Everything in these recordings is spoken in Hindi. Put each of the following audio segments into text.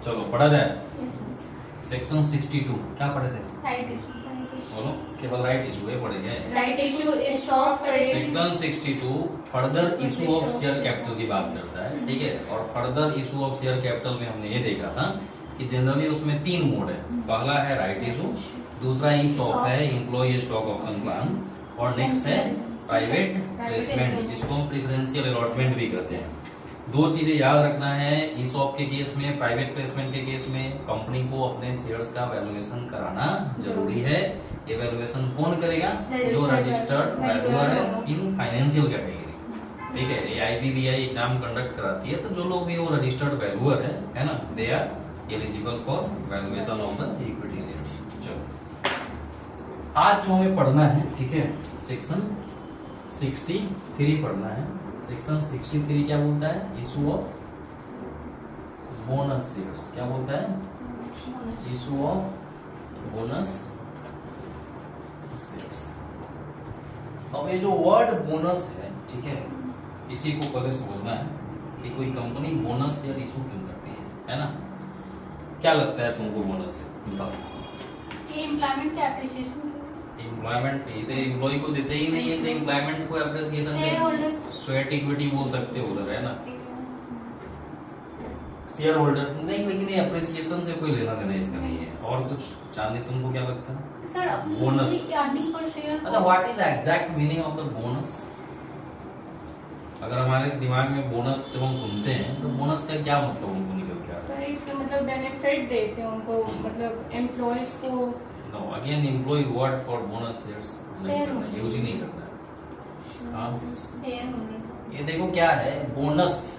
चलो पढ़ा जाए। सेक्शन 62 क्या पढ़े थे? Right issue. बोलो, केवल राइट इशू ये पढ़ेंगे। Right issue is short for section 62 further issue of share capital की बात करता है, ठीक है। और further issue of share capital में हमने ये देखा था कि जनरली उसमें 3 मोड है। पहला है राइट इशू, दूसरा ESOP है, एम्प्लॉय स्टॉक ऑप्शन प्लान, और नेक्स्ट है प्राइवेट प्लेसमेंट, जिसको हम प्रेफरेंशियल अलॉटमेंट भी कहते हैं। 2 चीजें याद रखना है, ESOP के केस में, प्राइवेट प्लेसमेंट के केस में कंपनी को अपने शेयर्स का वैल्यूएशन कराना जरूरी है। ये वैल्यूएशन कौन करेगा? जो रजिस्टर्ड वैल्यूअर है इन फाइनेंशियल कैटेगरी, ठीक है। AIBBI एग्जाम कंडक्ट कराती है, तो जो लोग भी वो रजिस्टर्ड वैल्यूअर है ना, they are eligible for valuation of the equity shares. चलो आज जो हमें पढ़ना है, ठीक है, सेक्शन 63 पढ़ना है। सेक्शन 63 क्या बोलता है? Issue of bonus shares. क्या बोलता है? Issue of bonus shares. अब ये जो वर्ड बोनस है, ठीक है, इसी को पहले समझना है कि कोई कंपनी बोनस शेयर इशू क्यों करती है ना। क्या लगता है तुमको बोनस से? बताओ। ये एम्प्लॉयमेंट के एप्रिसिएशन, एम्प्लॉयमेंट एम्प्लॉय को देते ही नहीं है, तो एम्प्लॉयमेंट को appreciation share holder, sweat equity बोल सकते हो, है ना, शेयर होल्डर नहीं। लेकिन ये एप्रिसिएशन से कोई लेना देना इसका नहीं है। और कुछ जानने तुमको क्या लगता है? सर बोनस अर्निंग पर शेयर। अच्छा, what is exact meaning of the bonus? अगर हमारे दिमाग में बोनस जब हम सुनते हैं तो बोनस का क्या मतलब हमको निकल के आता है? सर एक मतलब बेनिफिट देते हैं उनको, मतलब एम्प्लॉयज को। No, again employ word for bonus shares नहीं करना, यूज ही नहीं करना है। हाँ, शेयर होल्डर। ये देखो क्या है बोनस।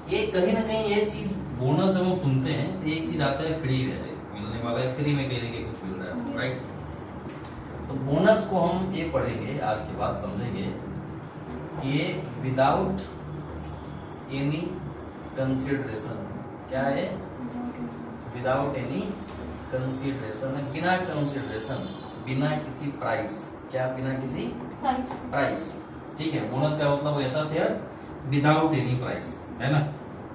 ये कहीं ना कहीं ये चीज, बोनस जब हम सुनते हैं तो एक चीज आता है फ्री है, मिलने वाला है, फ्री में कहने के कुछ मिल रहा है, राइट। तो बोनस को हम ये पढ़ेंगे आज के बाद, समझेंगे ये विदाउट एनी कंसिडरेशन। क्या है? विदाउट एनी कंसिडरेशन है, बिना कंसिडरेशन, बिना किसी प्राइस। क्या? बिना किसी प्राइस, ठीक है। बोनस का मतलब ऐसा शेयर विदाउट एनी प्राइस, है ना।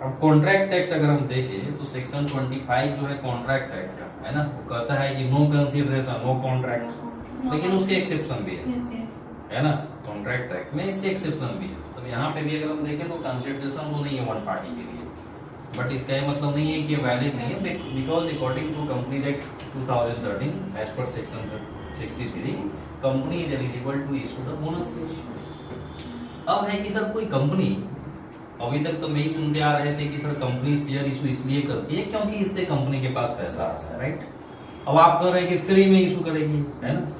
अब कॉन्ट्रैक्ट एक्ट अगर हम देखें तो सेक्शन 25 जो है कॉन्ट्रैक्ट एक्ट का, है ना, वो कहता है कि नो कंसिडरेशन, नो कॉन्ट्रैक्ट। लेकिन उसके एक्सेप्शन भी है ना, कॉन्ट्रैक्ट एक्ट में इसके एक्सेप्शन भी है। तो यहाँ पे भी अगर हम देखें तो कंसिडरेशन वो नहीं है वन पार्टी के लिए, बट इसका ये मतलब नहीं है कि वैलिड नहीं है, because according to Companies Act 2013 as per section 63 company is eligible to issue the bonus share. अब है कि सर कोई कंपनी, अभी तक तो मैं ही सुनते आ रहे थे कि सर कंपनी शेयर इशू इसलिए करती है क्योंकि इससे कंपनी के पास पैसा आता है, राइट। अब आप कह रहे हैं कि फ्री में इशू करेगी, है ना।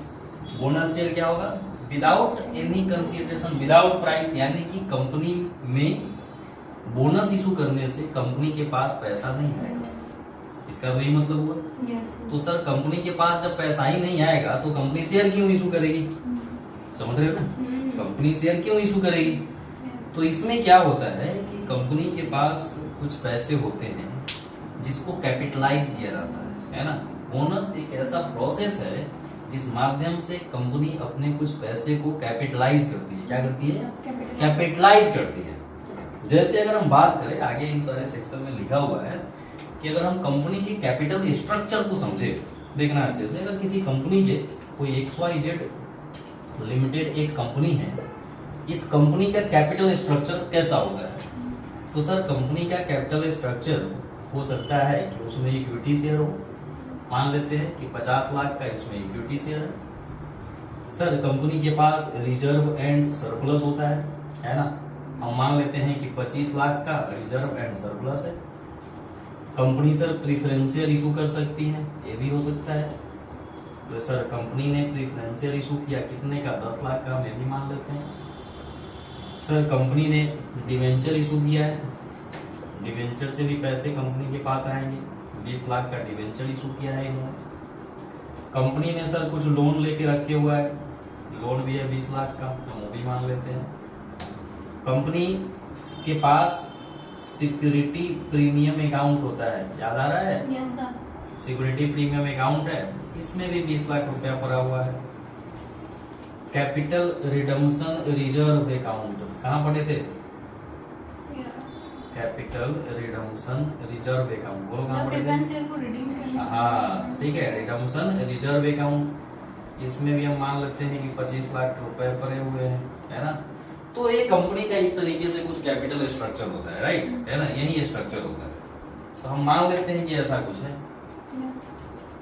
बोनस शेयर क्या होगा? Without any consideration, without price, यानी कि कंपनी में बोनस इशू करने से कंपनी के पास पैसा नहीं आएगा, इसका वही मतलब हुआ। तो सर कंपनी के पास जब पैसा ही नहीं आएगा तो कंपनी शेयर क्यों इशू करेगी? समझ रहे हो ना, कंपनी शेयर क्यों इशू करेगी? तो इसमें क्या होता है कि कंपनी के पास कुछ पैसे होते हैं जिसको कैपिटलाइज किया जाता है ना। बोनस एक ऐसा प्रोसेस है जिस माध्यम से कंपनी अपने कुछ पैसे को कैपिटलाइज करती है। क्या करती है? कैपिटलाइज करती है। जैसे अगर हम बात करें, आगे इन सारे सेक्शन में लिखा हुआ है कि अगर हम कंपनी के कैपिटल स्ट्रक्चर को समझे, देखना अच्छे से, अगर किसी कंपनी के कोई XYZ लिमिटेड एक कंपनी है, इस कंपनी का कैपिटल स्ट्रक्चर कैसा होता है? तो सर कंपनी का कैपिटल स्ट्रक्चर हो सकता है कि उसमें इक्विटी शेयर हो, मान लेते हैं कि 50 लाख का इसमें इक्विटी शेयर है। सर कंपनी के पास रिजर्व एंड सरप्लस होता है ना, हम मान लेते हैं कि 25 लाख का रिजर्व एंड सरप्लस है। कंपनी सर प्रेफरेंशियल इशू कर सकती है, ये भी हो सकता है। तो सर कंपनी ने प्रेफरेंशियल इशू किया कितने का? 10 लाख का, मैं भी मान लेते हैं। सर कंपनी ने डिवेंचर इशू किया है, डिवेंचर से भी पैसे कंपनी के पास आएंगे, 20 लाख का डिवेंचर इशू किया है इन्होंने। कंपनी ने सर कुछ लोन लेके रखे हुआ है, लोन भी है 20 लाख का, हम वो भी मान लेते हैं। कंपनी के पास सिक्योरिटी प्रीमियम अकाउंट होता है, याद आ रहा है? Yes sir. Security premium account है, इसमें भी 20 लाख रुपया पड़ा हुआ है। कैपिटल रिडम्पशन रिजर्व अकाउंट कहाँ पड़े थे? कैपिटल रिडम्पशन रिजर्व अकाउंट, बोलो कहाँ जब पढ़ेंगे? प्रेफरेंस शेयर को रिडीम करना हाँ ठीक है, रिडम्पशन रिजर्व अकाउंट, इसमें भी हम मान लेते हैं कि 25 लाख रुपए पड़े हुए हैं, है ना। तो एक कंपनी का इस तरीके से कुछ कैपिटल स्ट्रक्चर होता है, राइट, है ना, यही स्ट्रक्चर होता है। तो हम मान लेते हैं कि ऐसा कुछ है।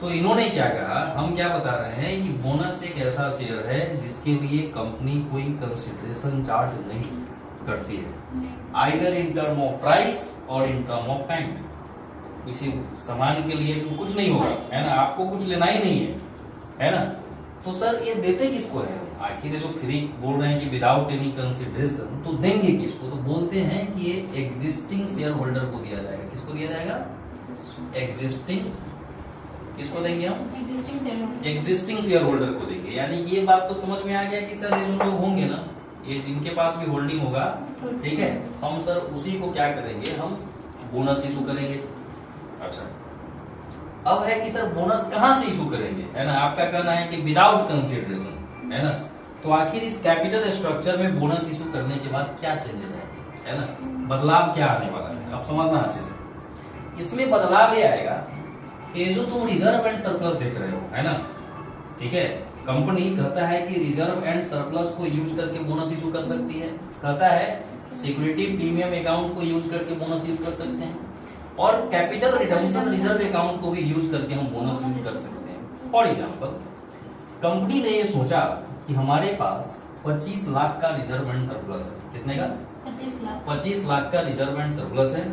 तो इन्होंने क्या कहा, हम क्या बता रहे हैं कि बोनस एक ऐसा शेयर है जिसके लिए कंपनी कोई कंसिडरेशन चार्ज नहीं करती है, either in term of price और इन टर्म ऑफ टाइम। किसी सामान के लिए कुछ नहीं होगा, है ना, आपको कुछ लेना ही नहीं है ना। तो सर ये देते किसको है? आखिर जो फ्री बोल रहे हैं कि विदाउट एनी कंसिडरेशन, तो देंगे किसको? तो बोलते हैं कि ये एग्जिस्टिंग शेयर होल्डर को दिया जाएगा। किसको दिया जाएगा? एग्जिस्टिंग, किसको देंगे हम? एग्जिस्टिंग शेयर होल्डर को देंगे। यानी कि ये बात तो समझ में आ गया कि सर ये जो लोग होंगे ना, ये जिनके पास भी होल्डिंग होगा, ठीक है, हम सर उसी को क्या करेंगे, हम बोनस इशू करेंगे। अच्छा, अब है कि सर बोनस कहां से इशू करेंगे, है ना। आपका कहना है कि विदाउट कंसिडरेशन, है ना। तो आखिर इस कैपिटल स्ट्रक्चर में बोनस इशू करने के बाद क्या चेंजेस आएंगे, है ना, बदलाव क्या आने वाला है, आप समझना अच्छे से। इसमें बदलाव ये आएगा कि जो तुम रिजर्व एंड सरप्लस देख रहे हो, है ना, ठीक है, कंपनी कहता है कि रिजर्व एंड सरप्लस को यूज करके बोनस इशू कर सकती है, कहता है सिक्योरिटी प्रीमियम अकाउंट को यूज करके बोनस यूज कर सकते हैं, और कैपिटल रिडम्पशन रिजर्व अकाउंट को भी यूज करके हम बोनस यूज कर सकते हैं। फॉर एग्जांपल, कंपनी ने ये सोचा कि हमारे पास 25 लाख का रिजर्व एंड सरप्लस है। कितने का? 25 लाख का रिजर्व एंड सरप्लस है।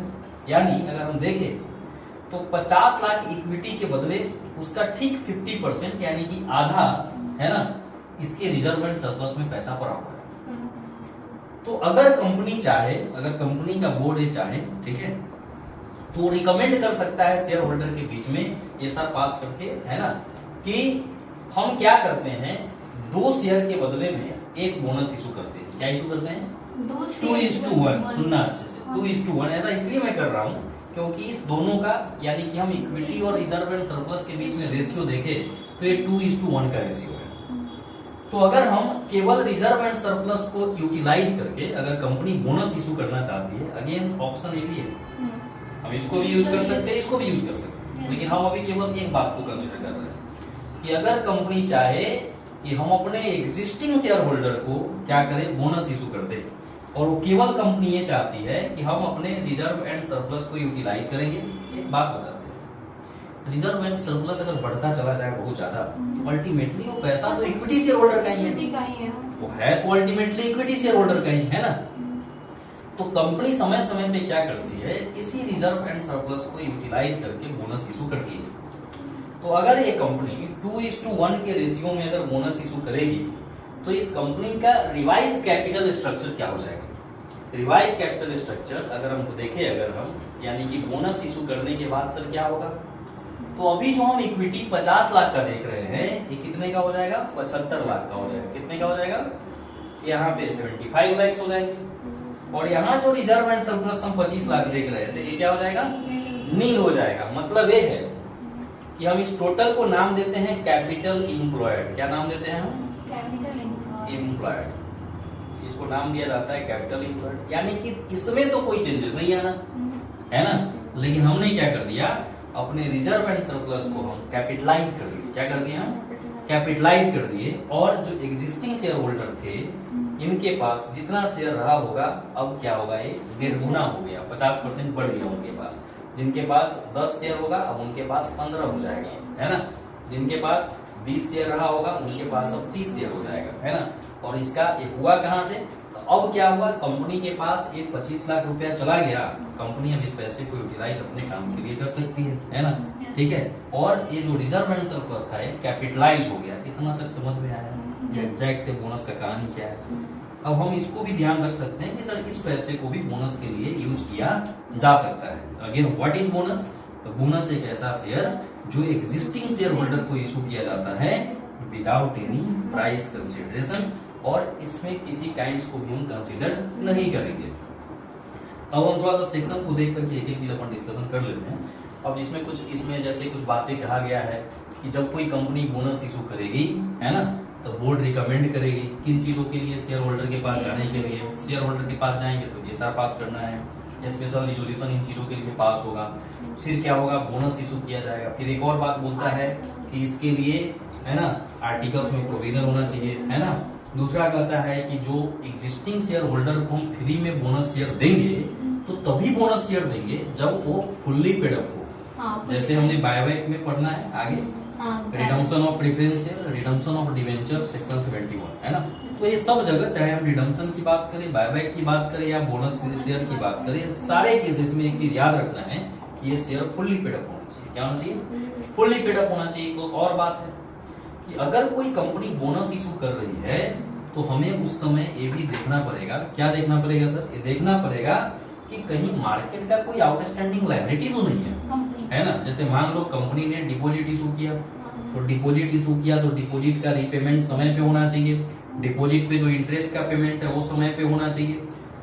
यानी अगर हम देखें तो 50 लाख इक्विटी के बदले उसका ठीक 50% यानी कि आधा, है ना, इसके रिजर्व एंड सरप्लस में पैसा पड़ा हुआ है। तो अगर कंपनी चाहे, अगर कंपनी का बोर्ड ये चाहे, ठीक है, तो रिकमेंड कर सकता है शेयर होल्डर के बीच में ये सब पास करके, है ना, कि हम क्या करते हैं, 2 शेयर के बदले में एक बोनस इशू करते हैं। क्या इशू करते हैं? 2:1। सुनना अच्छे से, 2:1। ऐसा इसलिए मैं कर रहा हूं क्योंकि इस दोनों का, यानी कि हम इक्विटी और रिजर्व एंड सरप्लस के बीच में रेशियो देखें तो ये 2:1 का रेशियो है। तो अगर हम केवल रिजर्व एंड सरप्लस को यूटिलाइज करके अगर कंपनी बोनस इशू करना चाहती है, अगेन ऑप्शन ए भी है, हम इसको भी यूज कर सकते हैं, इसको भी यूज कर सकते हैं, लेकिन हम अभी केवल एक बात को कंसिडर कर रहे हैं कि अगर कंपनी चाहे कि हम अपने एग्जिस्टिंग शेयर होल्डर को क्या करें, बोनस इशू कर दे, और वो केवल कंपनी ये चाहती है कि हम अपने रिजर्व एंड सरप्लस को यूटिलाइज करेंगे। एक बात बताते हैं, रिजर्व एंड सरप्लस अगर बढ़ता चला जाए बहुत ज्यादा, तो अल्टीमेटली वो पैसा तो इक्विटी शेयर होल्डर का ही है, वो है तो अल्टीमेटली इक्विटी शेयर होल्डर का ही है ना। तो कंपनी समय समय पे क्या करती है, इसी रिजर्व एंड सरप्लस को यूटिलाइज करके बोनस इशू करती है। तो अगर ये कंपनी 2:1 के रेशियो में अगर बोनस इशू करेगी, तो इस कंपनी का रिवाइज कैपिटल स्ट्रक्चर क्या हो जाएगा? रिवाइज कैपिटल स्ट्रक्चर अगर हम देखें, अगर हम, यानी कि बोनस इशू करने के बाद सर क्या होगा, तो अभी जो हम इक्विटी 50 लाख का देख रहे हैं, ये कितने का हो जाएगा? 75 लाख का हो जाएगा। कितने का हो जाएगा? यहाँ पे 75 लाख हो जाएंगे। और यहाँ जो रिजर्व एंड सरप्लस हम 25 लाख देख रहे थे, ये क्या हो जाएगा? नील हो जाएगा। मतलब ये है कि हम इस टोटल को नाम देते हैं कैपिटल इम्प्लॉयड। क्या नाम देते हैं हम? Capital employed. इसको नाम दिया जाता है कैपिटल इम्प्लॉयड। यानी कि इसमें तो कोई चेंजेस नहीं आना, है ना, लेकिन हमने क्या कर दिया, अपने रिजर्व एंड सरप्लस को हम कैपिटलाइज कर दिए। क्या कर दिए हम? कैपिटलाइज कर दिए। और जो एग्जिस्टिंग शेयर होल्डर थे, इनके पास जितना शेयर रहा होगा, अब क्या होगा, ये 1.5 गुना हो गया, 50% बढ़ गया उनके पास। जिनके पास 10 शेयर होगा, अब उनके पास 15 हो जाएगा, है ना। जिनके पास 20 शेयर रहा होगा, उनके पास अब 30 शेयर हो जाएगा, है ना। और इसका ये हुआ कहां से? तो अब क्या हुआ, कंपनी के पास एक 25 लाख रुपया चला गया, कंपनी अब इस पैसे को यूटिलाइज अपने काम के लिए कर सकती है ना, ठीक है। और ये जो रिजर्व एंड सरप्लस था, कैपिटलाइज हो गया। इतना तक समझ में आया? एग्जैक्ट बोनस का कहानी क्या है। अब हम इसको भी ध्यान रख सकते हैं कि सर इस पैसे को भी बोनस के लिए यूज किया जा सकता है। Again what is bonus? तो बोनस एक ऐसा शेयर जो एग्जिस्टिंग शेयर होल्डर को इशू किया जाता है विदाउट एनी प्राइस कंसिडरेशन, और इसमें किसी काइंड्स को भी हम कंसिडर नहीं करेंगे। अब हम थोड़ा सा सेक्शन को देख करके एक एक चीज अपन डिस्कशन कर लेते हैं। अब जिसमें कुछ, इसमें जैसे कुछ बातें कहा गया है कि जब कोई कंपनी बोनस इशू करेगी, है ना, तो बोर्ड रिकमेंड करेगी किन चीजों के लिए, शेयर होल्डर के पास जाने के लिए। शेयर होल्डर के पास जाएंगे तो ये सारा पास करना है, स्पेशल रिजोल्यूशन इन चीजों के लिए पास होगा। फिर क्या होगा, बोनस इशू किया जाएगा। फिर एक और बात बोलता है कि इसके लिए है ना आर्टिकल्स में प्रोविजन होना चाहिए, है ना। दूसरा कहता है कि जो एग्जिस्टिंग शेयर होल्डर को हम फ्री में बोनस शेयर देंगे तो तभी बोनस शेयर देंगे जब वो फुल्ली पेड अप हो। हाँ, जैसे हमने बायबैक में पढ़ना है आगे, हाँ, redemption of preference share, redemption of debenture section 71, है ना। तो ये सब जगह, चाहे हम रिडम्पशन की बात करें, बायबैक की बात करें या बोनस शेयर की बात करें, सारे केसेस में एक चीज याद रखना है कि ये शेयर फुल्ली पेड अप होना चाहिए। क्या होना चाहिए? फुल्ली पेड अप होना चाहिए। तो और बात है कि अगर कोई कंपनी बोनस इशू कर रही है तो हमें उस समय ये भी देखना पड़ेगा। क्या देखना पड़ेगा सर? ये देखना पड़ेगा कि कहीं मार्केट का कोई आउटस्टैंडिंग लायबिलिटी तो नहीं है, कंपनी है ना। जैसे मान लो कंपनी ने डिपॉजिट इशू किया, तो डिपॉजिट इशू किया तो डिपॉजिट का रीपेमेंट समय पे होना चाहिए। डिपॉजिट पे जो इंटरेस्ट का पेमेंट है वो समय पे होना चाहिए।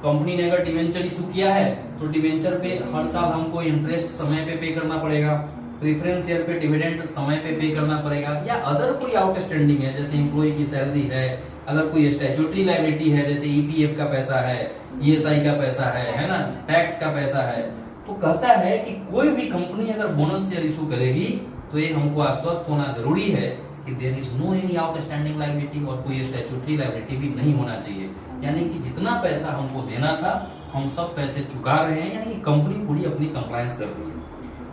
कंपनी ने अगर डिवेंचर इशू किया है तो डिवेंचर पे हर साल हमको इंटरेस्ट समय पे करना पड़ेगा। प्रेफरेंस शेयर पे डिविडेंड समय पे करना पड़ेगा। या अदर कोई आउटस्टैंडिंग है, जैसे एम्प्लॉय की सैलरी है, अगर कोई स्टैट्यूटरी लायबिलिटी है, जैसे ईपीएफ का पैसा है, ईएसआई का पैसा है ना, टैक्स का पैसा है, तो कहता है कि कोई भी कंपनी अगर बोनस शेयर इशू करेगी तो ये हमको आश्वस्त होना जरूरी है कि there is no any outstanding liability, और कोई स्टैट्यूटरी लायबिलिटी भी नहीं होना चाहिए। यानी कि जितना पैसा हमको देना था हम सब पैसे चुका रहे हैं, यानी कि कंपनी पूरी अपनी कंप्लायंस कर रही है।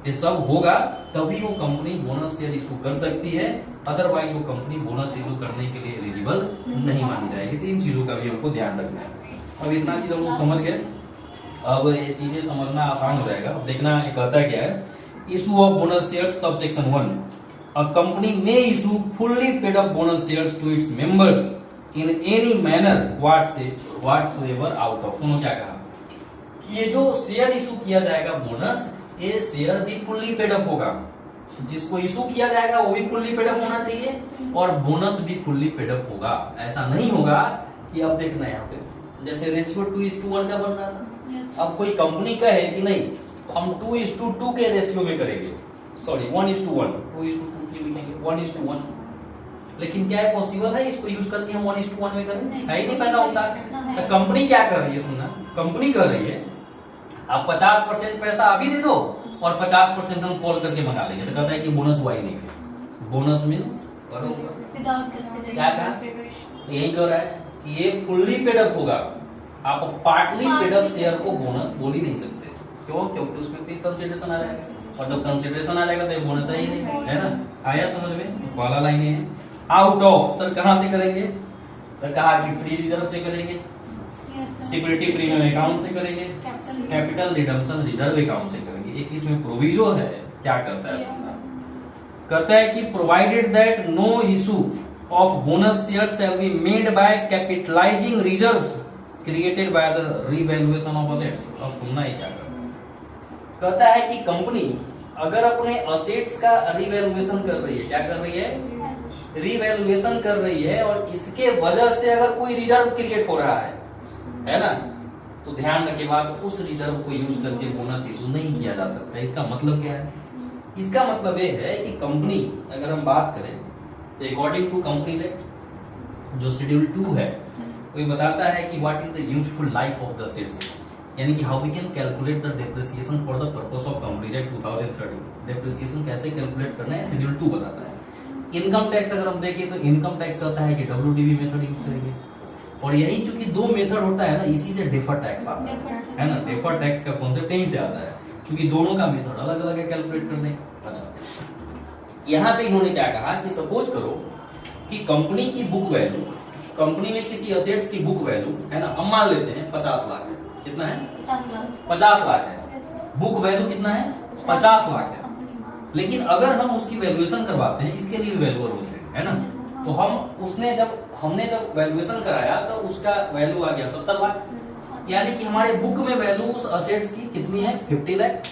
ये सब होगा तभी वो कंपनी बोनस शेयर इशू कर सकती है, अदरवाइज वो कंपनी बोनस इशू करने के लिए एलिजिबल नहीं मानी जाएगी। तो इन चीजों का भी हमको ध्यान रखना है। अब इतना चीज हम लोग समझ गए, अब ये चीजें समझना आसान हो जाएगा। अब देखना ये कहता है क्या है, issue of bonus share sub section 1, a company may issue fully paid up bonus shares to its members in any manner whatsoever out of. सुनो क्या कहा कि ये जो शेयर इशू किया जाएगा बोनस, ये शेयर भी फुल्ली पेड अप होगा। जिसको इशू किया जाएगा वो भी फुल्ली पेड अप होना चाहिए और बोनस भी फुल्ली पेड अप होगा। ऐसा नहीं होगा कि अब देखना यहाँ पे जैसे रेशियो 2:1 का बन रहा था। अब कोई कंपनी कहे कि नहीं हम 2:2 के रेशियो में करेंगे, सॉरी 1:1, 2:2 की लिखेंगे 1:1, लेकिन क्या है पॉसिबल है इसको यूज करके हम 1:1 में करें? है ही नहीं पैसा होता। तो कंपनी क्या कर रही है, सुनना, कंपनी कर रही है आप 50% पैसा अभी दे दो और 50% हम कॉल करके मंगा लेंगे। तो कहता है कि बोनस हुआ ही नहीं। बोनस मीन्स क्या कहा, यही कर रहा है कि ये फुल्ली पेड अप होगा। आप पार्टली पेड अप शेयर को बोनस बोल ही नहीं सकते। क्यों? क्योंकि उसमें फिर कंसिडरेशन आ जाएगा, और जब कंसिडरेशन आ जाएगा तो ये बोनस है ही नहीं, है ना। आया समझ में? वाला लाइनें हैं। आउट ऑफ सर कहां से करेंगे? तो कहा कि फ्री रिजर्व से करेंगे, सिक्योरिटी प्रीमियम अकाउंट से करेंगे, कैपिटल रिडम्पशन रिजर्व अकाउंट से करेंगे। एक इसमें प्रोविजो है, क्या करता है सुनना, कहता है कि provided that no issue of bonus share shall be made by capitalising reserves created by the revaluation of assets. अब सुनना ही क्या करता है, कहता है कि कंपनी अगर अपने असेट्स का रिवैल्यूएशन कर रही है, क्या कर रही है? रिवैल्यूएशन कर रही है, और इसके वजह से अगर कोई रिजर्व क्रिएट हो रहा है ना, तो ध्यान रखिए बात, उस रिजर्व को यूज करके बोनस इशू नहीं किया जा सकता। इसका मतलब क्या है? इसका मतलब ये है कि कंपनी, अगर हम बात करें तो अकॉर्डिंग टू कंपनीज एक्ट जो शेड्यूल 2 है वो ये बताता है कि what is the useful life of the assets, यानी कि how we can calculate the depreciation for the purpose of Companies Act 2013। Depreciation कैसे कैलकुलेट करना है शेड्यूल 2 बताता है। इनकम टैक्स अगर हम देखें तो इनकम टैक्स कहता है कि WDV मेथड यूज करेंगे, और यही चूंकि 2 मेथड होता है ना, इसी से डेफर टैक्स आता है ना। डेफर टैक्स का कॉन्सेप्ट यहीं से आता है, क्योंकि दोनों का मेथड अलग अलग है कैलकुलेट करने का। अच्छा, यहाँ पे इन्होंने क्या कहा कि सपोज करो कि कंपनी की बुक वैल्यू, कंपनी में किसी असेट्स की बुक वैल्यू है ना, हम मान लेते हैं 50 लाख है। कितना है? 50 लाख है। बुक वैल्यू कितना है? 50 लाख है। लेकिन अगर हम उसकी वैल्यूएशन करवाते हैं, इसके लिए वैल्यूअर होते हैं, है ना, तो हमने जब वैल्यूएशन कराया तो उसका वैल्यू आ गया 70 लाख, यानी कि हमारे बुक में वैल्यू उस असेट्स की कितनी है? 50 लाख।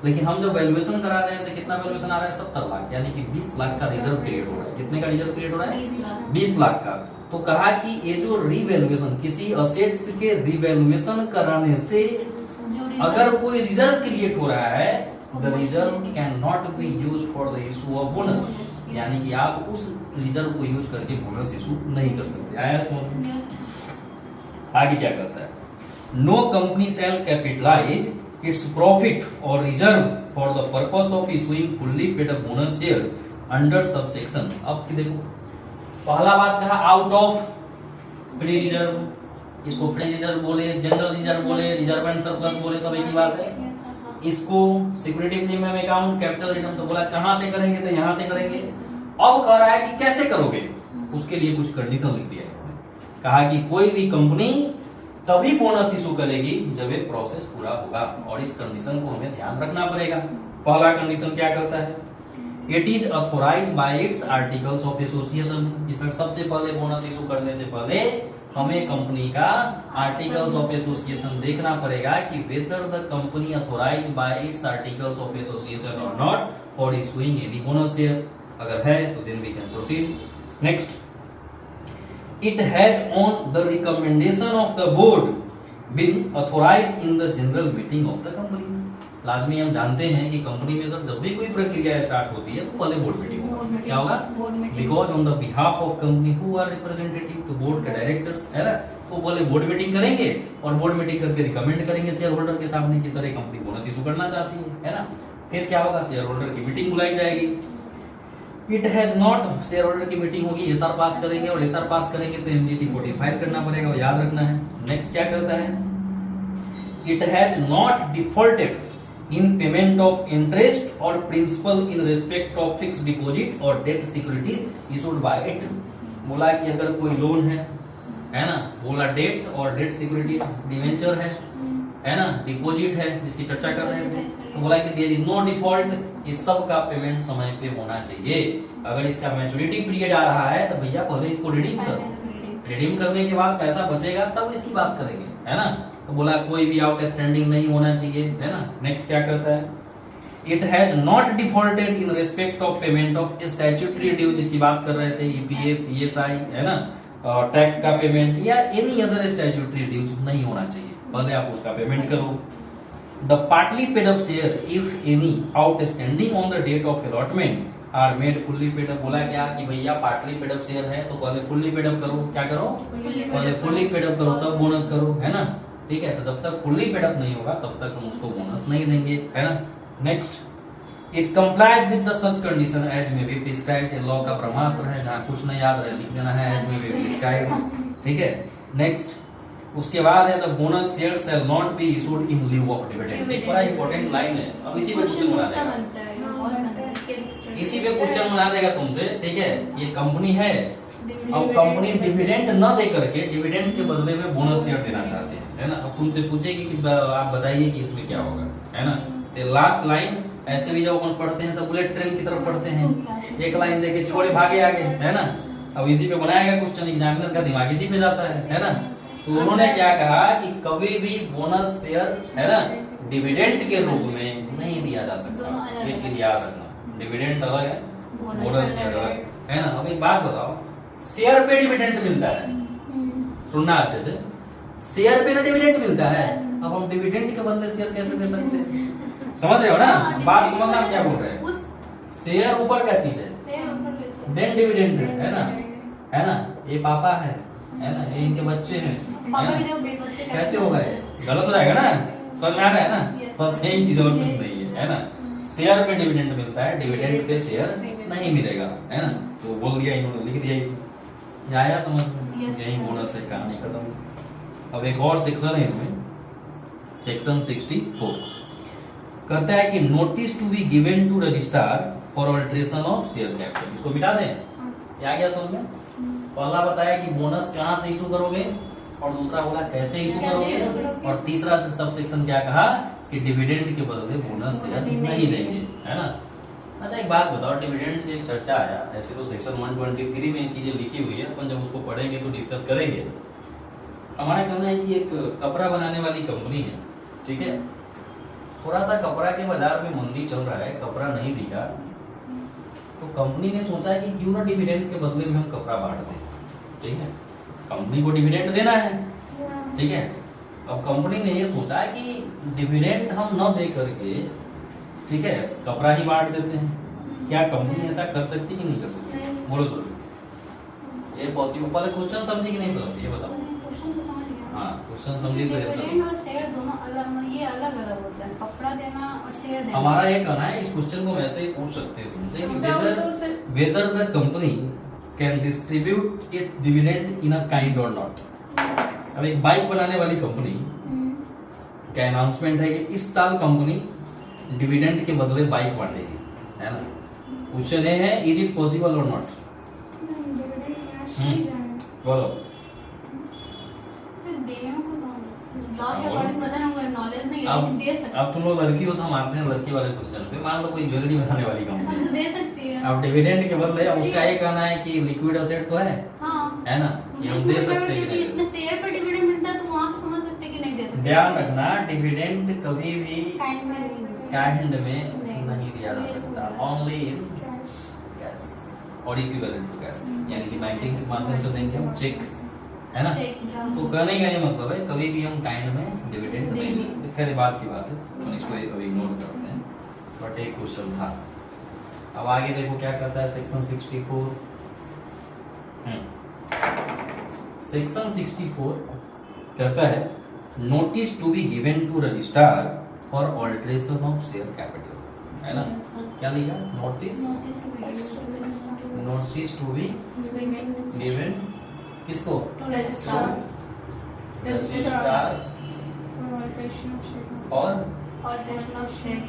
लेकिन हम जब वैल्यूएशन करा रहे हैं तो कितना वैल्यूएशन आ रहा है? 70 लाख, यानी कि 20 लाख का रिजर्व क्रिएट हो रहा है। कितने का रिजर्व क्रिएट हो रहा है? 20 लाख का। तो कहा कि ये जो रिवैल्यूएशन, किसी असेट्स के रिवैल्यूएशन कराने से अगर कोई रिजर्व क्रिएट हो रहा है, the reserve can not be use for the issue of bonus, यानी कि आप उस रिजर्व को यूज करके बोनस इशू नहीं कर सकते। आया समझ? आगे क्या करता है, no company shall capitalise its profit or reserve for the purpose of issuing fully paid up bonus share under subsection. अब की देखो, पहला बात कहा आउट ऑफ फ्री रिजर्व, इसको फ्री रिजर्व बोले, जनरल रिजर्व बोले, रिजर्व एंड सरप्लस बोले, सब एक ही बात है। इसको security premium account capital return से बोला, कहां से करेंगे तो यहां से करेंगे। अब कह रहा है कि कैसे करोगे, उसके लिए कुछ कंडीशन लिख दिया है। कहा कि कोई भी कंपनी तभी बोनस इशू करेगी जब ये प्रोसेस पूरा होगा, और इस कंडीशन को हमें ध्यान रखना पड़ेगा। पहला कंडीशन क्या करता है, it is authorise by its articles of association. इसमें सबसे पहले बोनस इशू करने से पहले हमें कंपनी का आर्टिकल्स ऑफ एसोसिएशन देखना पड़ेगा कि whether the company authorise by its articles of association or not for issuing any bonus share. अगर है तो then we can proceed. Next, it has on the recommendation of the board been authorized in the general meeting of the company। लाजमी हम जानते हैं कि कंपनी में सर जब भी कोई प्रक्रिया स्टार्ट होती है तो पहले बोर्ड मीटिंग होगा। क्या होगा? Because on the behalf of company who are representative तो बोर्ड के डायरेक्टर्स है ना, तो पहले बोर्ड मीटिंग करेंगे और बोर्ड मीटिंग करके रिकमेंड करेंगे शेयर होल्डर के सामने कि सर ये कंपनी बोनस इशू करना चाहती है ना। फिर क्या होगा, शेयर होल्डर की मीटिंग बुलाई जाएगी। It has not, share holder की मीटिंग होगी, एसआर पास करेंगे, और एसआर पास करेंगे तो एमजीटी 45 करना पड़ेगा, वो याद रखना है। नेक्स्ट क्या करता है, it has not defaulted in payment of interest or principal in respect of fix deposit or debt securities issued by it. बोला कि अगर कोई लोन है ना, बोला डेट और डेट सिक्योरिटीज डिवेंचर है ना, डिपॉजिट है जिसकी चर्चा कर रहे थे, तो बोला कि देयर इज नो डिफॉल्ट, इस सब का पेमेंट समय पे होना चाहिए। अगर इसका मैच्योरिटी पीरियड आ रहा है तो भैया पहले इसको रिडीम करो, रिडीम करने के बाद पैसा बचेगा तब इसकी बात करेंगे, है ना। तो बोला कोई भी आउटस्टैंडिंग नहीं होना चाहिए, है ना। नेक्स्ट क्या करता है, it has not defaulted in respect of payment of statutory due, जिसकी बात कर रहे थे, ईपीएफ, ईएसआई, है ना, टैक्स का पेमेंट या एनी अदर स्टैट्यूटरी ड्यू नहीं होना चाहिए, पहले आप उसका पेमेंट करो। The partly paid up share, if any, outstanding on the date of allotment, are made fully paid up। बोला क्या कि भैया पार्टली पेड अप शेयर है तो पहले फुल्ली पेड अप करो। क्या करो? पहले फुल्ली पेड अप करो तब बोनस करो, है ना। ठीक है, तो जब तक फुल्ली पेड अप नहीं होगा तब तक हम उसको बोनस नहीं देंगे, है ना। Next, it complies with the such condition as may be prescribed. Law का ब्रह्मास्त्र है, जहाँ कुछ नहीं याद रहे लिख देना है एज मे बी प्रिस्क्राइब्ड। ठीक है, नेक्स्ट, उसके बाद है the bonus share shall not be issued in leave of dividend. बड़ा इंपॉर्टेंट लाइन है, अब इसी पे क्वेश्चन बना देगा, इसी पे क्वेश्चन बना देगा तुमसे। ठीक है, ये कंपनी है, अब कंपनी डिविडेंड न दे करके डिविडेंड के बदले में बोनस शेयर देना चाहते हैं, है ना। अब तुमसे पूछेगी कि आप बताइए कि इसमें क्या होगा, है ना। तो लास्ट लाइन ऐसे भी जब अपन पढ़ते हैं तो बुलेट ट्रेन की तरफ पढ़ते हैं, एक लाइन देके छोड़े भागे आगे, है ना। अब इसी पे बनाएगा क्वेश्चन, एग्जामिनर का दिमाग इसी पे जाता है ना। तो उन्होंने क्या कहा कि कभी भी बोनस शेयर, है ना, डिविडेंड के रूप में नहीं दिया जा सकता। ये चीज याद रखना, डिविडेंड अलग है, बोनस शेयर अलग है ना। अब एक बात बताओ, शेयर पे डिविडेंड मिलता है, सुनना अच्छे से, शेयर पे ना डिविडेंड मिलता है, अब हम डिविडेंड के बदले शेयर कैसे दे सकते हैं? समझ रहे हो ना बात, समझना आप क्या बोल रहे हैं। शेयर ऊपर का चीज है, देन डिविडेंड है ना। ये पापा है ना, ये इनके बच्चे हैं, कैसे होगा ये? गलत हो जाएगा ना, समझ में आ रहा है ना। बस यही चीज और कुछ नहीं है ना। शेयर पे डिविडेंड मिलता है, डिविडेंड पे शेयर नहीं मिलेगा, है ना। तो बोल दिया इन्होंने, लिख दिया इसमें, आया समझ में, यही बोनस है, कहानी खत्म। अब एक और सेक्शन है इसमें, सेक्शन 64 कहता है कि notice to be given to registrar for alteration of share capital. इसको मिटा दें, क्या गया समझ में। पहला बताया कि बोनस कहां से इशू करोगे, और दूसरा बोला कैसे इशू करोगे, और तीसरा से सब सेक्शन क्या कहा कि डिविडेंड के बदले बोनस शेयर नहीं देंगे, है ना। अच्छा एक बात बताओ, डिविडेंड से एक चर्चा आया, ऐसे तो सेक्शन 123 में चीजें लिखी हुई है, अपन जब उसको पढ़ेंगे तो डिस्कस करेंगे। हमारा कहना है कि एक कपड़ा बनाने वाली कंपनी है, ठीक है, थोड़ा सा कपड़ा के बाजार में मंदी चल रहा है, कपड़ा नहीं बिका, तो कंपनी ने सोचा कि क्यों ना डिविडेंड के बदले में हम कपड़ा बांट दें। ठीक है, कंपनी को डिविडेंड देना है, ठीक है। अब कंपनी ने ये सोचा कि डिविडेंड हम न दे करके, ठीक है, कपड़ा ही बांट देते हैं। क्या कंपनी ऐसा कर सकती कि नहीं कर सकती? बोलो सर, ये पॉसिबल? पहले क्वेश्चन समझी कि नहीं ये बताओ। हाँ क्वेश्चन समझिए तो ये डिविडेंड और शेयर दोनों अलग, ये अलग अलग होता है, कपड़ा देना और शेयर देना। हमारा ये कहना है, इस क्वेश्चन को वैसे ही पूछ सकते हैं तुमसे कि whether the company can distribute its dividend in a kind or not। अब एक बाइक बनाने वाली कंपनी का अनाउंसमेंट है कि इस साल कंपनी डिविडेंड के बदले बाइक बांटेगी, है ना। क्वेश्चन ये है, इज इट पॉसिबल और नॉट? बोलो। फिर देने में कुछ लॉ के अकॉर्डिंग पता ना, नॉलेज नहीं है, लेकिन दे सकते अब तुम लोग लड़की हो तो हम आते हैं लड़की वाले क्वेश्चन पे। मान लो कोई ज्वेलरी बनाने वाली हैं। हम कंपनी तो दे सकती है। अब डिविडेंड के बदले अब उसका ये कहना है कि लिक्विड एसेट तो हाँ, है ना, ये हम दे सकते हैं कि नहीं दे सकते। शेयर पर डिविडेंड मिलता है तो वहाँ समझ सकते हैं कि नहीं दे सकते। ध्यान रखना, डिविडेंड कभी भी काइंड में नहीं, काइंड में नहीं दिया जा सकता, ओनली इन कैश और इक्विवेलेंट टू कैश, यानी कि बैंकिंग के माध्यम से देंगे हम चेक, है ना। चेक तो कहने का ये मतलब है कभी भी हम काइंड में डिविडेंड नहीं दे सकते। खैर बात की बात है, हम इसको अभी इग्नोर करते हैं, बट एक क्वेश्चन था। अब आगे देखो क्या कहता है सेक्शन 64। सेक्शन 64 कहता है notice to be given to registrar for alteration of share capital, है ना। क्या लिखा? Notice notice to be given किसको? रजिस्ट्रार और ऑल्टरेशन ऑफ शेयर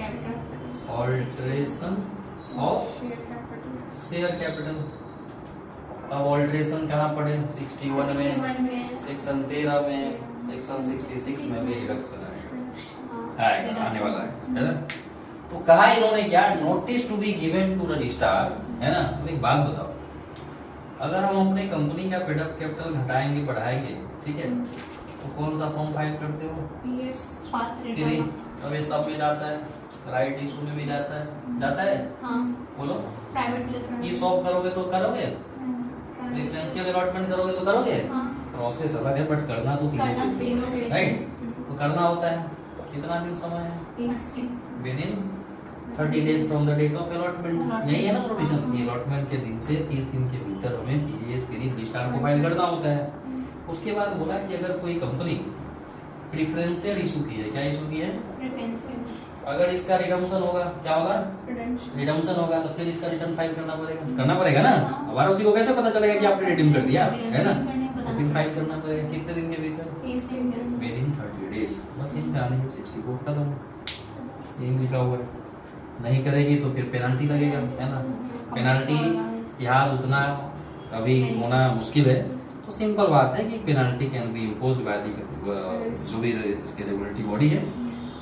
कैपिटल। अब ऑल्टरेशन कहाँ पड़े? 61 में, सेक्शन 13 में, सेक्शन 66 में भी रिडक्शन आएगा, आने वाला है ना। तो कहा इन्होंने क्या? Notice to be given to registrar, है ना। अब एक बात बताओ, अगर हम अपने कंपनी का पेडअप कैपिटल घटाएंगे बढ़ाएंगे, ठीक है, तो कौन सा फॉर्म फाइल करते हो? अब ये सब में जाता है, राइट इशू में भी जाता है बोलो। प्राइवेट प्लेसमेंट ये सॉल्व करोगे तो करोगे, डिफरेंशियल अलॉटमेंट करोगे तो करोगे, प्रोसेस अलग है बट करना तो तीनों पे, राइट। तो करना होता है, कितना दिन समय है? Within 30 days from the date of allotment. यही है ना प्रोविजन, ये अलॉटमेंट के दिन से 30 दिन के भीतर हमें पीएस पीरियड रजिस्ट्रार को फाइल करना होता है। उसके बाद बोला कि अगर कोई कंपनी प्रेफरेंशियल इशू की है, क्या इशू की है? अगर इसका रिडम्पशन होगा, क्या होगा? रिडम्पशन होगा, तो फिर इसका रिटर्न फाइल करना पड़ेगा ना। हमारा उसी को कैसे पता चलेगा कि आपने रिडीम कर दिया, है ना। तो फिर फाइल करना पड़ेगा कितने दिन के भीतर? With in 30 days. बस यही कहानी है, 64 खत्म, यही लिखा हुआ है। नहीं करेगी तो फिर पेनल्टी लगेगा, है ना। पेनल्टी यहाँ उतना अभी होना मुश्किल है, तो सिंपल बात है कि penalty can be imposed by जो भी इसके रेगुलेटरी बॉडी है।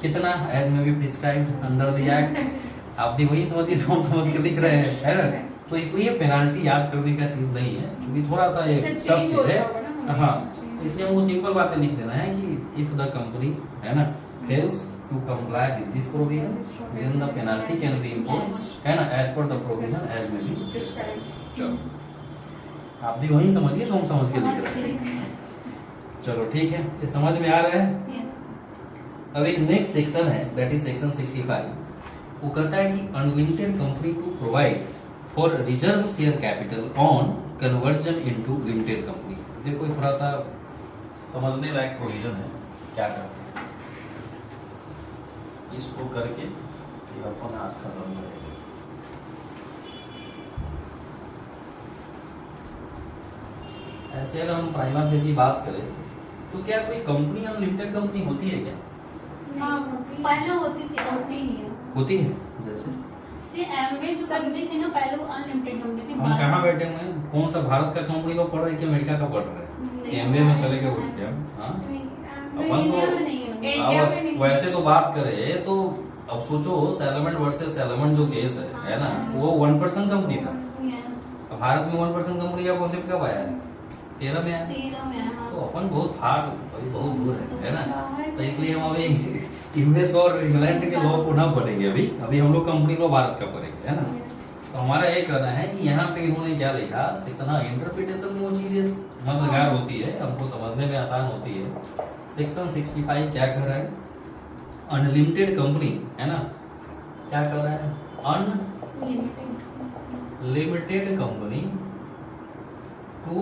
कितना? As may be prescribed under the act. आप भी वही समझिए जो हम समझ के लिख रहे हैं, है ना। तो इसलिए पेनल्टी याद करने का चीज नहीं है, क्योंकि थोड़ा सा ये टफ चीज है, हाँ। इसलिए हमको सिंपल बातें लिख देना है कि इफ द कंपनी, है ना, fails to comply with this provision, then the penalty can be imposed, है ना, as per the provision as may be prescribed। चलो आप भी वही समझिए जो हम समझ के लिख रहे हैं। चलो ठीक है, ये समझ में आ रहा है। अब एक नेक्स्ट सेक्शन है, दैट इज सेक्शन 65। वो कहता है कि unlimited company to provide for reserve share capital on conversion into limited company. देखो थोड़ा सा समझने लायक प्रोविजन है, क्या करते हैं इसको करके फिर अपन आज खत्म करेंगे। ऐसे अगर हम प्राइमा फेसी बात करें तो क्या कोई कंपनी अनलिमिटेड कंपनी होती है क्या? पहले होती थी, होती है। जैसे एमवे जो कंपनी थी ना, पहले वो अनलिमिटेड कंपनी थी। हम कहाँ बैठे हुए हैं? कौन सा भारत का कंपनी लोग पढ़ रहे हैं कि अमेरिका का पढ़ रहे हैं? एमवे में चले गए बोलते हैं, हाँ। अपन तो वैसे तो बात करें तो अब सोचो सैलमन वर्सेस सैलमन जो केस है ना, वो 1% कंपनी था। भारत में 1% कंपनी का कॉन्सेप्ट कब आया? 13 में आया। तो अपन बहुत अभी बहुत दूर है ना। तो इसलिए हम अभी यूएस और इंग्लैंड के लॉ को ना पढ़ेंगे, अभी हम लोग कंपनी लॉ भारत का पढ़ेंगे, है ना। तो हमारा ये कहना है कि यहाँ पे इन्होंने क्या लिखा सेक्शन, हाँ, इंटरप्रिटेशन में वो चीजें मददगार होती है, हमको समझने में आसान होती है। सेक्शन 65 क्या कह रहा है? अनलिमिटेड कंपनी, है ना, क्या कह रहा है? अनलिमिटेड कंपनी टू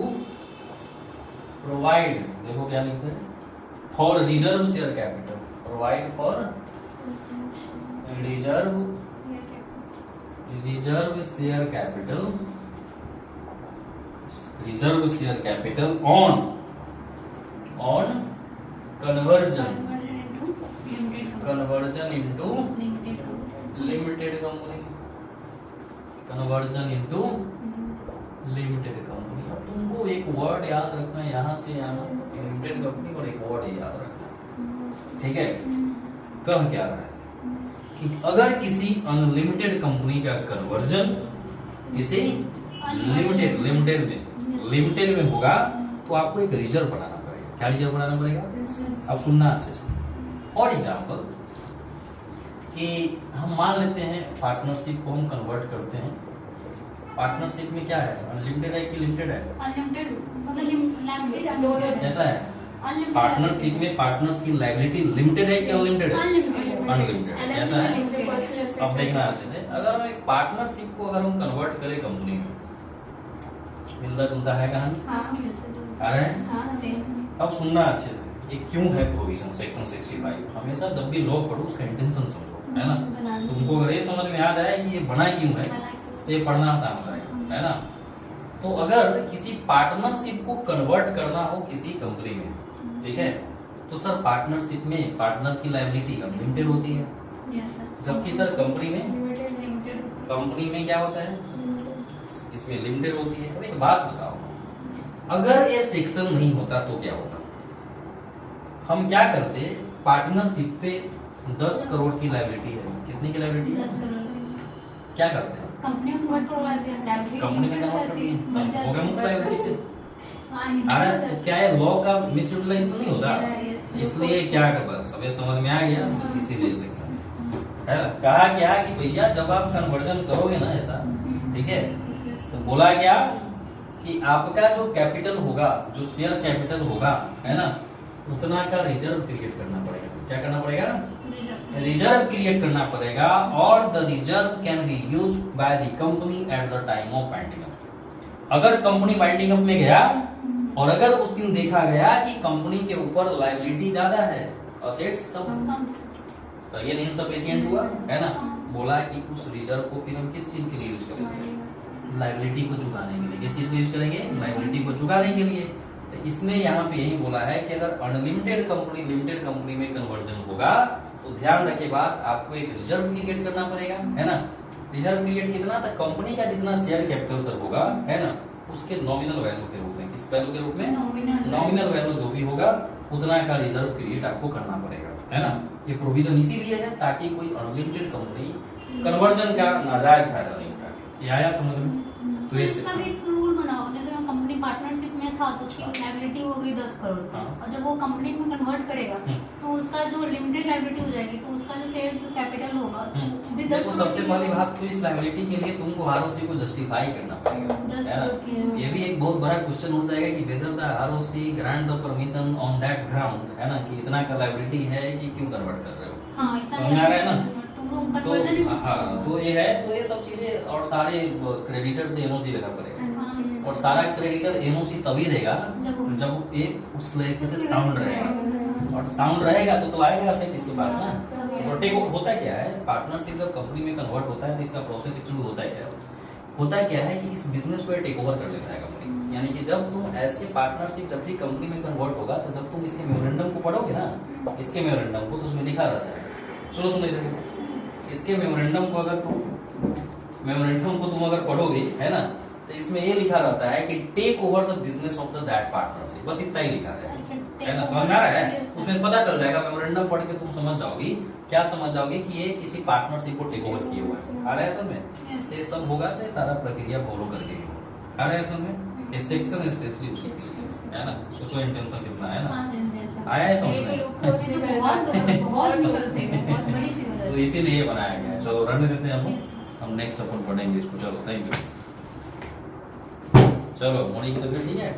प्रोवाइड, देखो क्या लिखते हैं, for reserve share capital, provide for reserve share capital, reserve share capital on conversion into limited company, conversion into limited company. अब तुमको एक वर्ड याद रखना है, यहाँ से यहाँ लिमिटेड कंपनी और एक वर्ड याद रखना है, ठीक है। कह क्या रहा है कि अगर किसी अनलिमिटेड कंपनी का कन्वर्जन किसी लिमिटेड में होगा तो आपको एक रिजर्व बनाना पड़ेगा। क्या रिजर्व बनाना पड़ेगा? अब सुनना अच्छे से। फॉर एग्जाम्पल कि हम मान लेते हैं पार्टनरशिप को हम कन्वर्ट करते हैं। पार्टनरशिप में क्या है, अनलिमिटेड है कि लिमिटेड है? अनलिमिटेड, मतलब ऐसा है पार्टनरशिप में पार्टनर्स की लायबिलिटी लिमिटेड है कि अनलिमिटेड है? अनलिमिटेड। ऐसा है। अब देखना अच्छे से, अगर हम एक पार्टनरशिप को अगर हम कन्वर्ट करें कंपनी में, मिलता जुलता है कहानी? आ रहा है? अब सुनना अच्छे से, ये क्यों है प्रोविजन सेक्शन 65। हमेशा जब भी लॉ पढ़ो उसका इंटेंशन समझो, है ना। तुमको अगर ये समझ में आ जाए कि ये बना क्यों है तो ये पढ़ना आसान हो जाएगा, है ना। तो अगर किसी पार्टनरशिप को कन्वर्ट करना हो किसी कंपनी में, ठीक है, तो सर पार्टनरशिप में पार्टनर की लायबिलिटी अनलिमिटेड होती है, जबकि सर कंपनी में क्या होता है, इसमें लिमिटेड होती है। अब एक बात बताओ, अगर ये सेक्शन नहीं होता तो क्या होता? हम क्या करते, पार्टनरशिप पे 10 करोड़ की लायबिलिटी है, कितनी की लायबिलिटी है, क्या करते हैं? कंपनी में कन्वर्ट करवाते हैं, कंपनी में कन्वर्ट करती है, हो गया मुक्त लायबिलिटी से। अरे तो क्या है, लॉ का मिस यूटिलाइजेशन नहीं होता, इसलिए क्या कर, बस अब ये समझ में आ गया, बस इसीलिए सेक्शन है। कहा क्या कि भैया जब आप कन्वर्जन करोगे ना ऐसा, ठीक है, तो बोला क्या कि आपका जो कैपिटल होगा, जो शेयर कैपिटल होगा, है ना, उतना का रिजर्व क्रिएट करना पड़ेगा। क्या करना पड़ेगा? रिजर्व क्रिएट करना पड़ेगा। और the reserve can be use by the company at the time of binding up. अगर कंपनी बाइंडिंग अप में गया और अगर उस दिन देखा गया कि कंपनी के ऊपर लायबिलिटी ज्यादा है, असेट्स कम, तो ये इनसफिशिएंट हुआ, है ना। बोला कि उस रिजर्व को फिर हम किस चीज के लिए यूज करेंगे? लायबिलिटी को चुकाने के लिए। किस चीज को यूज करेंगे? लायबिलिटी को चुकाने के लिए। तो इसमें यहाँ पे यही बोला है कि अगर अनलिमिटेड कंपनी लिमिटेड कंपनी में कन्वर्जन होगा तो ध्यान रखे बात, आपको एक रिजर्व क्रिएट करना पड़ेगा, है ना। रिजर्व क्रिएट कितना? तो कंपनी का जितना शेयर कैपिटल सर होगा, है ना, उसके नॉमिनल वैल्यू के रूप में, किस वैल्यू के रूप में? नॉमिनल वैल्यू जो भी होगा उतना का रिजर्व क्रिएट आपको करना पड़ेगा, है ना। ये प्रोविजन इसीलिए है ताकि कोई अनलिमिटेड कंपनी कन्वर्जन का नाजायज फायदा नहीं उठाए। ये आया समझ में? तो इसका भी एक रूल बनाओ, जैसे कंपनी पार्टनरशिप में था तो उसकी लायबिलिटी हो गई 10 करोड़, और जब वो कंपनी में कन्वर्ट करेगा तो उसका जो लिमिटेड लायबिलिटी हो जाएगी, तो उसका जो शेयर कैपिटल होगा भी 10 करोड़। सबसे पहली बात तो इस लायबिलिटी के लिए तुमको आरओसी को जस्टिफाई करना पड़ेगा, है ना। ये भी एक बहुत बड़ा क्वेश्चन उठ जाएगा कि whether the ROC grant the permission on that ground, है ना, कि इतना का लायबिलिटी है कि क्यों कन्वर्ट कर रहे हो। समझ में आ रहा है ना। तो ये है, तो ये सब चीजें, और सारे क्रेडिटर से एनओसी लेना पड़ेगा, और सारा क्रेडिटर एनओसी तभी देगा जब एक उस लेके से साउंड रहेगा, और साउंड रहेगा तो आएगा सेट इसके पास ना। और टेक होता क्या है, पार्टनरशिप जब कंपनी में कन्वर्ट होता है तो इसका प्रोसेस एक्चुअली होता क्या है कि इस बिजनेस को टेक ओवर कर लेता है कंपनी। यानी कि जब तुम ऐसे पार्टनरशिप जब भी कंपनी में कन्वर्ट होगा तो जब तुम इसके मेमोरेंडम को पढ़ोगे ना, इसके मेमोरेंडम को, तो उसमें लिखा रहता है, सुनो इधर, इसके मेमोरेंडम को तुम अगर पढ़ोगे, है ना, तो इसमें ये लिखा रहता है कि take over the business of the that partnership, बस इतना ही लिखा है ना। समझ में आ रहा है? उसमें पता चल जाएगा, मेमोरेंडम पढ़ के तुम समझ जाओगी, क्या समझ जाओगे कि ये किसी पार्टनरशिप को टेक ओवर किए हुआ है। आ रहा है समझ में? ये सब होगा तो सारा प्रक्रिया फॉलो करके ही होगा। आ रहा है समझ में? ये सेक्शन स्पेशली उसी के लिए, है ना। सोचो इंटेंशन कितना है ना। आया है समझ में? तो इसीलिए बनाया गया है। चलो रहने देते हैं हम नेक्स्ट अपन पढ़ेंगे इसको। चलो थैंक यू। चलो मोनी की तबीयत ठीक है?